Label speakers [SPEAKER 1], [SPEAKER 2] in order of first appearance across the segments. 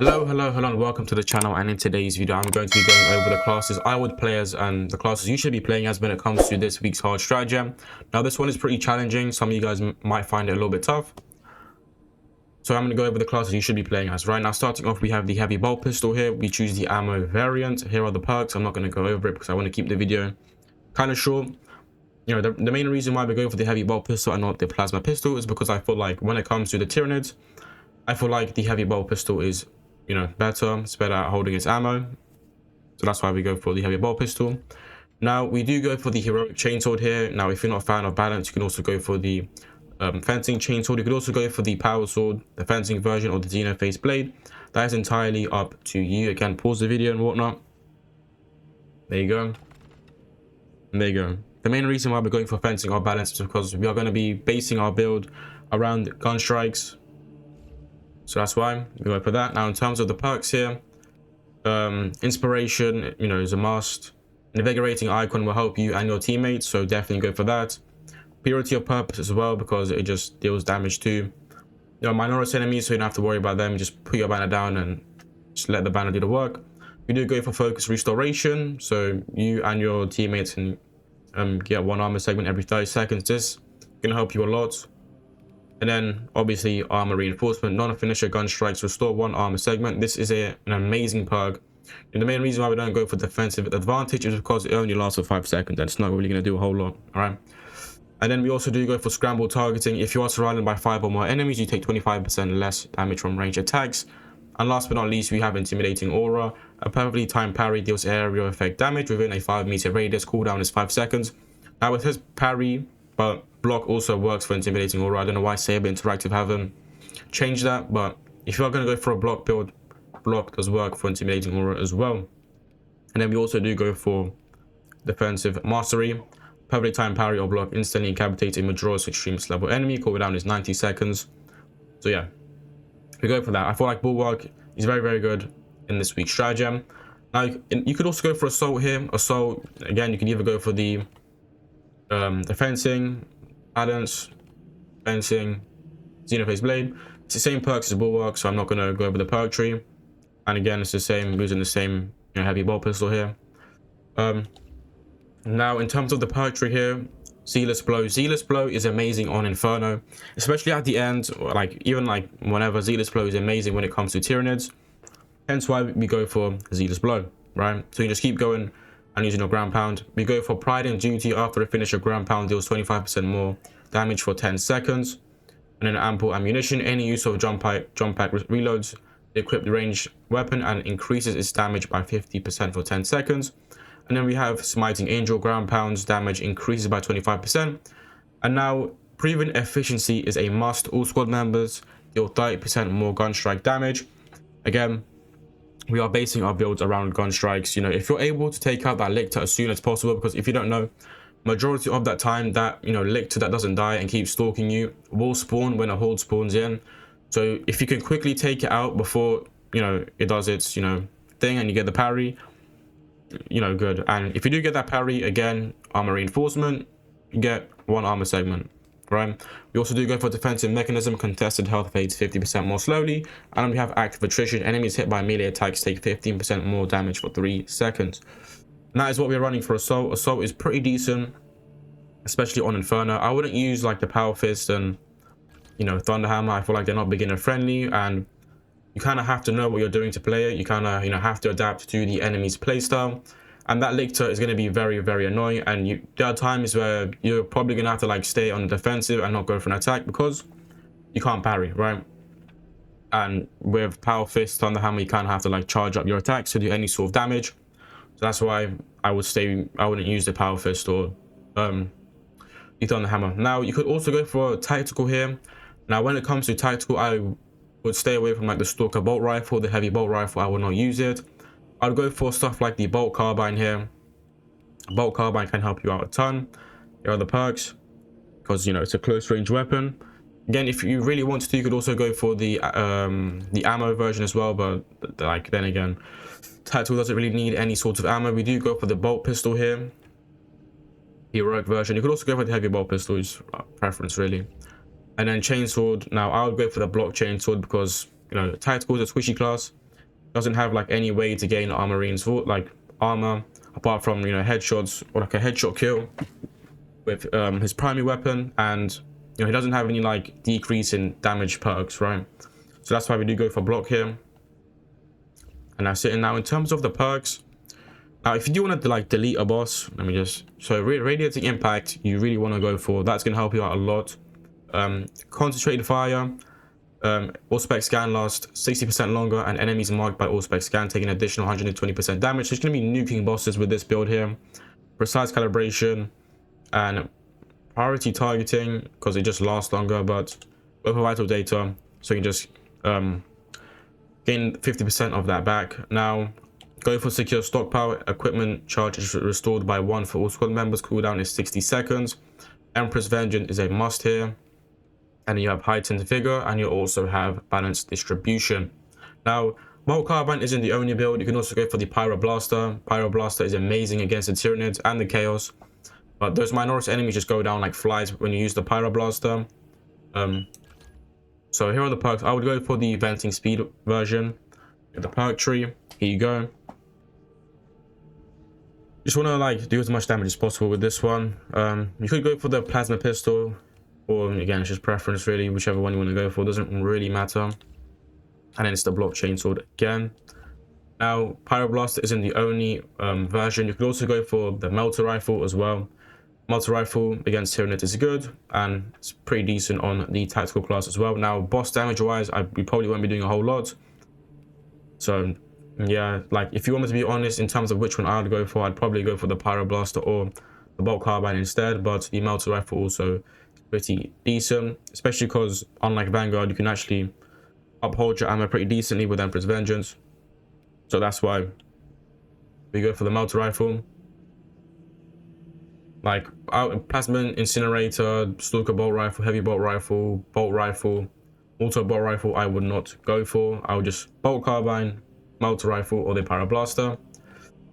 [SPEAKER 1] Hello, and welcome to the channel. And in today's video, I'm going to be going over the classes I would play as and the classes you should be playing as when it comes to this week's Hard Stratagem. Now, this one is pretty challenging. Some of you guys might find it a little bit tough. So I'm going to go over the classes you should be playing as. Right now, starting off, we have the heavy bolt pistol here. We choose the ammo variant. Here are the perks. I'm not going to go over it because I want to keep the video kind of short. You know, the main reason why we're going for the heavy bolt pistol and not the plasma pistol is because I feel like when it comes to the Tyranids, I feel like the heavy bolt pistol is, you know, better. It's better at holding its ammo. So that's why we go for the heavy bolt pistol. Now, we do go for the heroic chainsword here. Now, if you're not a fan of balance, you can also go for the fencing chainsword. You could also go for the power sword, the fencing version, or the Xenophase blade. That is entirely up to you. Again, pause the video and whatnot. There you go. And there you go. The main reason why we're going for fencing or balance is because we are going to be basing our build around gun strikes. So that's why we go for that. Now, in terms of the perks here, inspiration, you know, is a must. Invigorating icon will help you and your teammates, so definitely go for that. Purity of purpose as well, because it just deals damage to, you know, minority enemies, so you don't have to worry about them. Just put your banner down and just let the banner do the work. We do go for focus restoration, so you and your teammates can get one armor segment every 30 seconds. This can help you a lot. And then obviously armor reinforcement, non-finisher gun strikes, restore one armor segment. This is an amazing perk. And the main reason why we don't go for defensive advantage is because it only lasts for 5 seconds and it's not really going to do a whole lot. All right. And then we also do go for scramble targeting. If you are surrounded by 5 or more enemies, you take 25% less damage from range attacks. And last but not least, we have intimidating aura. A perfectly timed parry deals area effect damage within a 5-meter radius. Cooldown is 5 seconds. Now it says parry, but block also works for intimidating aura. I don't know why Saber Interactive haven't changed that, but if you are going to go for a block build, block does work for intimidating aura as well. And then we also do go for defensive mastery. Perfectly timed parry or block instantly incapacitates a majority extremist level enemy. Cooldown is 90 seconds. So yeah, we go for that. I feel like bulwark is very good in this week's stratagem. Now you could also go for assault here. Assault, again, you can either go for the fencing, balance, fencing, Xenophase blade. It's the same perks as bulwark, so I'm not going to go over the perk tree. And again, it's the same, using the same, you know, heavy bolt pistol here. Now, in terms of the perk tree here, Zealous Blow. Zealous Blow is amazing on Inferno, especially at the end, like even like whenever. Zealous Blow is amazing when it comes to Tyranids. Hence why we go for Zealous Blow, right? So you just keep going and using your ground pound. We go for Pride and Duty. After a finish, your ground pound deals 25% more damage for 10 seconds. And then ample ammunition. Any use of jump pack reloads the equipped range weapon and increases its damage by 50% for 10 seconds. And then we have Smiting Angel. Ground pounds damage increases by 25%. And now proven efficiency is a must. All squad members deal 30% more gun strike damage. Again, we are basing our builds around gun strikes. You know, if you're able to take out that lictor as soon as possible, because if you don't know, majority of that time that, you know, lictor that doesn't die and keeps stalking you will spawn when a horde spawns in. So if you can quickly take it out before, you know, it does its, you know, thing and you get the parry, you know, good. And if you do get that parry, again, armor reinforcement, you get one armor segment, right? We also do go for defensive mechanism. Contested health fades 50% more slowly. And we have active attrition. Enemies hit by melee attacks take 15% more damage for 3 seconds. And that is what we're running for assault. Assault is pretty decent, especially on Inferno. I wouldn't use like the Power Fist and, you know, Thunderhammer. I feel like they're not beginner friendly, and you kind of have to know what you're doing to play it. You kind of, you know, have to adapt to the enemy's playstyle. And that lictor is going to be very annoying. And there are times where you're probably going to have to like stay on the defensive and not go for an attack because you can't parry, right? And with Power Fist, Thunderhammer, you kind of have to like charge up your attacks to do any sort of damage. So that's why I wouldn't use the Power Fist or the Thunderhammer. Now, you could also go for tactical here. Now, when it comes to tactical, I would stay away from like the Stalker bolt rifle, the heavy bolt rifle. I would not use it. I'd go for stuff like the bolt carbine here. Bolt carbine can help you out a ton. Here are the perks, because, you know, it's a close range weapon. Again, if you really want to, you could also go for the ammo version as well, but like then again, tactical doesn't really need any sort of ammo. We do go for the bolt pistol here, heroic version. You could also go for the heavy bolt pistol, is preference really. And then chainsword. Now I would go for the block chainsword because, you know, tactical is a squishy class. Doesn't have like any way to gain armor reinforcement, like armor, apart from, you know, headshots or like a headshot kill with his primary weapon, and you know, he doesn't have any like decrease in damage perks, right? So that's why we do go for block here. And that's it. And now in terms of the perks, if you do want to like delete a boss, let me just, so radiating impact, you really want to go for, that's going to help you out a lot. Concentrated fire, all-spec scan lasts 60% longer, and enemies marked by all-spec scan take an additional 120% damage. So it's going to be nuking bosses with this build here. Precise calibration and priority targeting, because it just lasts longer, but over vital data, so you can just gain 50% of that back. Now go for secure stockpile. Equipment charge is restored by 1 for all squad members. Cooldown is 60 seconds. Empress Vengeance is a must here. And you have heightened vigor, and you also have balanced distribution. Now, Bolt Carbine isn't the only build. You can also go for the Pyro Blaster. Pyro Blaster is amazing against the Tyranids and the Chaos, but those Minotaur enemies just go down like flies when you use the Pyro Blaster. So here are the perks. I would go for the venting speed version. The perk tree, here you go. Just want to like do as much damage as possible with this one. You could go for the plasma pistol, or again, it's just preference really, whichever one you want to go for, doesn't really matter. And then it's the block chainsword again. Now, Pyroblast isn't the only version. You could also go for the Melter Rifle as well. Melter Rifle against Tyranid is good, and it's pretty decent on the tactical class as well. Now, boss damage wise, we probably won't be doing a whole lot. So yeah, like if you want me to be honest in terms of which one I would go for, I'd probably go for the Pyroblaster or the Bolt Carbine instead, but the Melter Rifle also pretty decent, especially because unlike Vanguard, you can actually uphold your ammo pretty decently with Empress Vengeance. So that's why we go for the Melter Rifle. Like Plasma Incinerator, Stalker Bolt Rifle, Heavy Bolt Rifle, Auto Bolt Rifle I would not go for. I would just Bolt Carbine, Melter Rifle, or the Pyroblaster.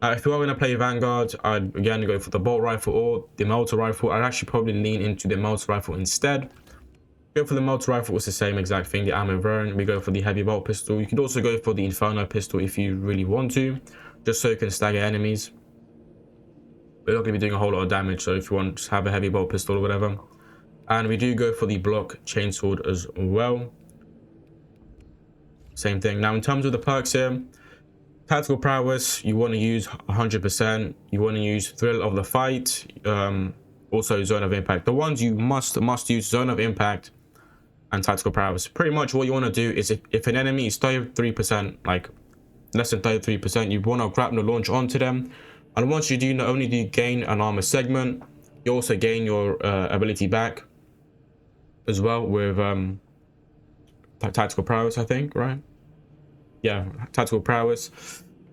[SPEAKER 1] If you are going to play Vanguard, I'd again go for the Bolt Rifle or the Melter Rifle. I'd actually probably lean into the Melter Rifle instead. Go for the Melter Rifle, it's the same exact thing, the ammo variant. We go for the Heavy Bolt Pistol. You could also go for the Inferno Pistol if you really want to, just so you can stagger enemies. We're not going to be doing a whole lot of damage, so if you want to have a Heavy Bolt Pistol or whatever. And we do go for the Block Chainsword as well. Same thing. Now in terms of the perks here, Tactical Prowess, you want to use 100%. You want to use Thrill of the Fight, also Zone of Impact. The ones you must use: Zone of Impact and Tactical Prowess. Pretty much what you want to do is if an enemy is 33%, like less than 33%, you want to grapple launch onto them. And once you do, not only do you gain an armor segment, you also gain your ability back as well with Tactical Prowess, I think, right? Yeah, Tactical Prowess.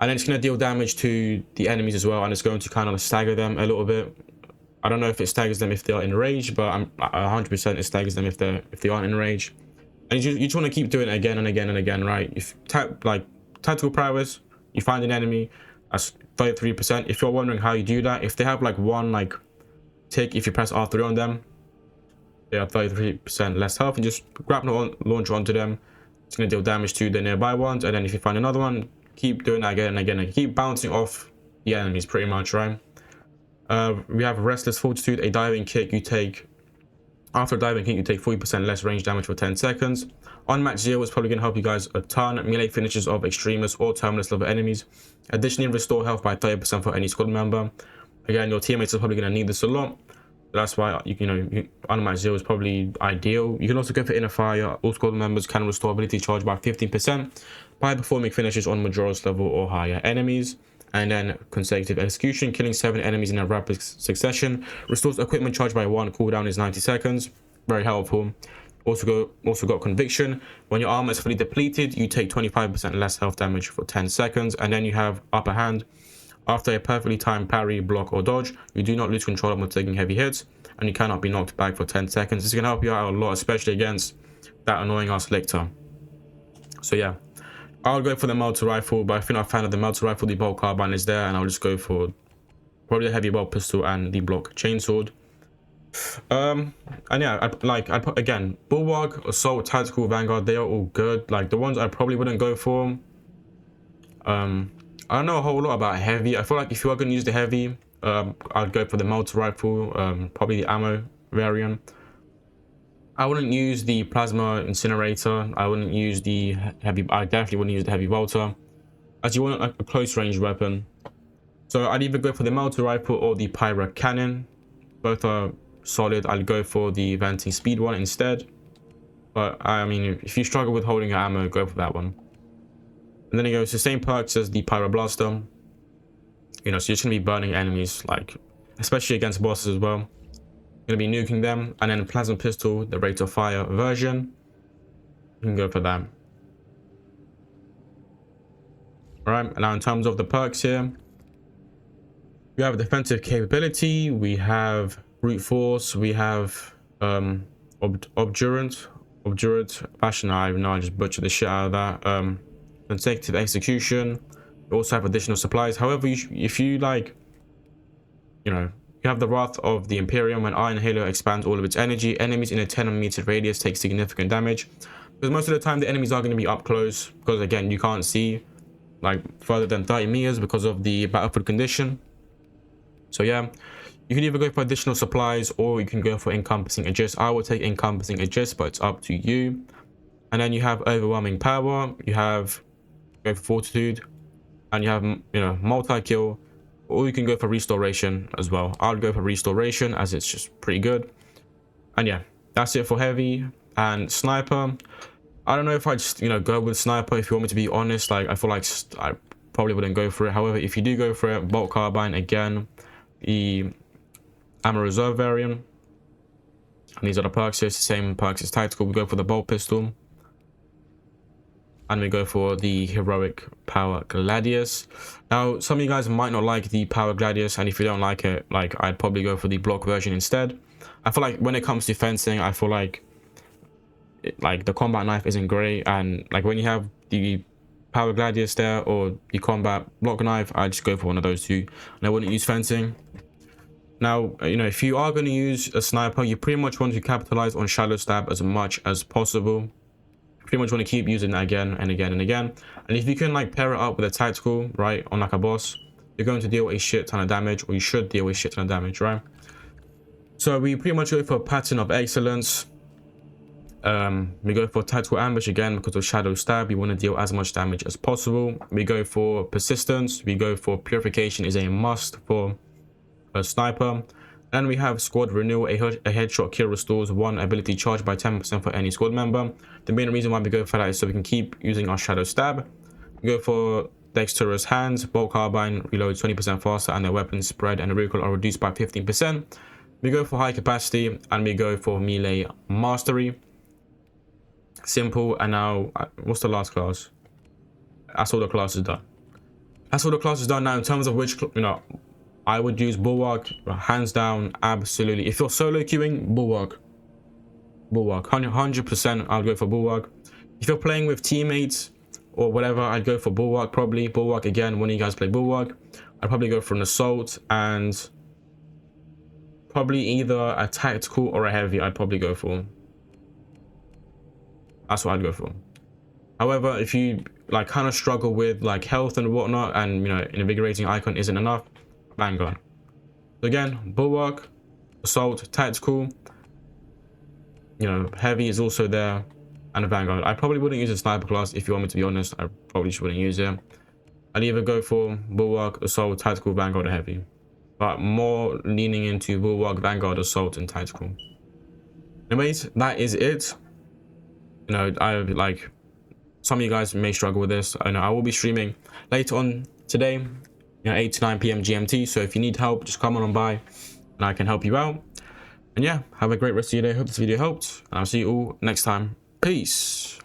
[SPEAKER 1] And then it's going to deal damage to the enemies as well, and it's going to kind of stagger them a little bit. I don't know if it staggers them if they are in rage, but I'm 100% it staggers them if they aren't in rage. And you just want to keep doing it again and again and again, right? If Tactical Prowess, you find an enemy that's 33%. If you're wondering how you do that, if they have like one like tick, if you press R3 on them, they are 33% less health, and just grapple launch onto them. It's going to deal damage to the nearby ones, and then if you find another one, keep doing that again and again, and keep bouncing off the enemies pretty much, right? We have Restless Fortitude, a diving kick. You take, after a diving kick, you take 40% less range damage for 10 seconds. Unmatched Zeal is probably going to help you guys a ton. Melee finishes of extremists or terminus level enemies. Additionally, restore health by 30% for any squad member. Again, your teammates are probably going to need this a lot. That's why Unmatched Zeal is probably ideal. You can also go for Inner Fire. All squad members can restore ability charge by 15% by performing finishes on Majora's level or higher enemies. And then Consecutive Execution, killing 7 enemies in a rapid succession. Restores equipment charge by 1. Cooldown is 90 seconds. Very helpful. Also got Conviction. When your armor is fully depleted, you take 25% less health damage for 10 seconds. And then you have Upper Hand. After a perfectly timed parry, block, or dodge, you do not lose control when taking heavy hits, and you cannot be knocked back for 10 seconds. This can help you out a lot, especially against that annoying ass Lictor. So yeah, I'll go for the Melter Rifle, but if you're not a fan of the Melter Rifle, the Bolt Carbine is there, and I'll just go for probably the Heavy Bolt Pistol and the Block Chainsword. And yeah, I'd put again Bulwark, Assault, Tactical, Vanguard. They are all good. Like the ones I probably wouldn't go for I don't know a whole lot about heavy. I feel like if you are going to use the heavy, I'd go for the multi rifle, probably the ammo variant. I wouldn't use the plasma incinerator. I wouldn't use the heavy. I definitely wouldn't use the heavy bolter, as you want a close range weapon. So I'd either go for the multi rifle or the pyro cannon. Both are solid. I'd go for the venting speed one instead. But I mean, if you struggle with holding your ammo, go for that one. And then it goes the same perks as the pyro blaster. You know, so you're just gonna be burning enemies, like especially against bosses as well. You're gonna be nuking them. And then plasma pistol, the rate of fire version, you can go for that. All right. Now in terms of the perks here, we have defensive capability, we have brute force, we have obdurant fashion. I know I just butchered the shit out of that. Consecutive execution. You also have additional supplies. However, if you like, you know, you have the Wrath of the Imperium. When Iron Halo expands all of its energy, enemies in a 10-meter radius take significant damage, because most of the time the enemies are going to be up close, because again you can't see like further than 30 meters because of the battlefield condition. So yeah, you can either go for additional supplies or you can go for encompassing adjust. I will take encompassing adjust, but it's up to you. And then you have overwhelming power, you have go for fortitude, and you have, you know, multi-kill, or you can go for restoration as well. I'll go for restoration as it's just pretty good. And yeah, that's it for heavy. And sniper, I don't know if I just, you know, go with sniper. If you want me to be honest, like I feel like I probably wouldn't go for it. However, if you do go for it, bolt carbine again, the ammo reserve variant, and these are the perks. It's the same perks as tactical. We go for the bolt pistol, and we go for the heroic power gladius. Now some of you guys might not like the power gladius, and if you don't like it, like I'd probably go for the block version instead. I feel like when it comes to fencing, I feel like the combat knife isn't great, and like when you have the power gladius there or the combat block knife, I just go for one of those two, and I wouldn't use fencing. Now, you know, if you are going to use a sniper, you pretty much want to capitalize on shadow stab as much as possible. Pretty much want to keep using that again and again and again. And if you can like pair it up with a tactical, right, on like a boss, you're going to deal a shit ton of damage, or you should deal a shit ton of damage, right? So we pretty much go for a pattern of excellence. We go for tactical ambush again because of shadow stab. We want to deal as much damage as possible. We go for persistence. We go for purification is a must for a sniper. And we have squad renewal. A headshot kill restores one ability charge by 10% for any squad member. The main reason why we go for that is so we can keep using our shadow stab. We go for dexterous hands. Bolt carbine reloads 20% faster, and their weapons spread and recoil are reduced by 15%. We go for high capacity, and we go for melee mastery. Simple. And now what's the last class? That's all the classes done. That's all the classes done. Now in terms of which, you know, I would use bulwark, hands down, absolutely. If you're solo queuing, bulwark 100%. I'll go for bulwark. If you're playing with teammates or whatever, I'd go for bulwark. Probably bulwark again. When you guys play bulwark, I'd probably go for an assault, and probably either a tactical or a heavy. I'd probably go for. That's what I'd go for. However, if you like kind of struggle with like health and whatnot, and you know, an invigorating icon isn't enough, Vanguard. So again, bulwark, assault, tactical, you know, heavy is also there, and a Vanguard. I probably wouldn't use a sniper class. If you want me to be honest, I probably just wouldn't use it. I'd either go for bulwark, assault, tactical, Vanguard, or heavy, but more leaning into bulwark, Vanguard, assault, and tactical. Anyways, that is it. You know, I like, some of you guys may struggle with this. I know I will be streaming later on today, you know, 8 to 9 p.m. GMT. So if you need help, just come on by and I can help you out. And yeah, have a great rest of your day. Hope this video helped, and I'll see you all next time. Peace.